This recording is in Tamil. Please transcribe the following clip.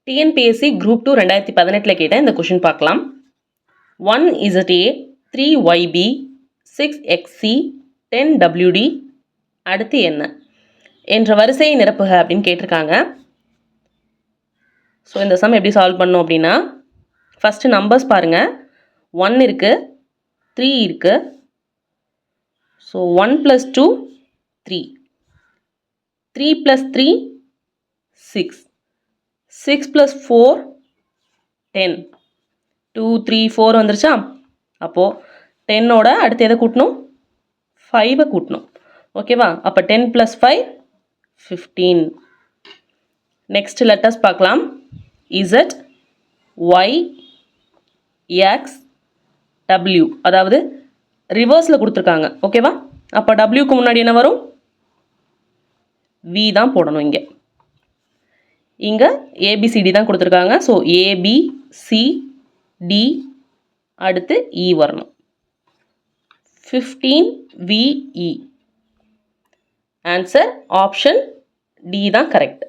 டிஎன்பிஎஸ்சி குரூப் 2 2018 கேட்ட இந்த கொஷின் பார்க்கலாம். 1ZA 3YB 6XC 10WD அடுத்து என்ன என்ற வரிசையை நிரப்புக அப்படின்னு கேட்டிருக்காங்க. ஸோ இந்த சம் எப்படி சால்வ் பண்ணோம் அப்படின்னா, ஃபஸ்ட்டு நம்பர்ஸ் பாருங்கள். 1 இருக்குது, 3 இருக்குது. ஸோ 1 + 2 3, 3 + 3 6, 6 + 4 10, 2 3 4 வந்துருச்சா? அப்போது 10ஓட அடுத்து எதை கூட்டணும்? 5 கூட்டணும். ஓகேவா? அப்போ 10 + 5 15. நெக்ஸ்ட் லெட்டர்ஸ் பார்க்கலாம். Z, Y, X, W, அதாவது ரிவர்ஸில் கொடுத்துருக்காங்க. ஓகேவா? அப்போ டபிள்யூக்கு முன்னாடி என்ன வரும்? V தான் போடணும். இங்கே ABCD தான் கொடுத்துருக்காங்க. ஸோ ABCD அடுத்து E வரணும். 15VE. ஆன்சர் ஆப்ஷன் D தான் கரெக்ட்.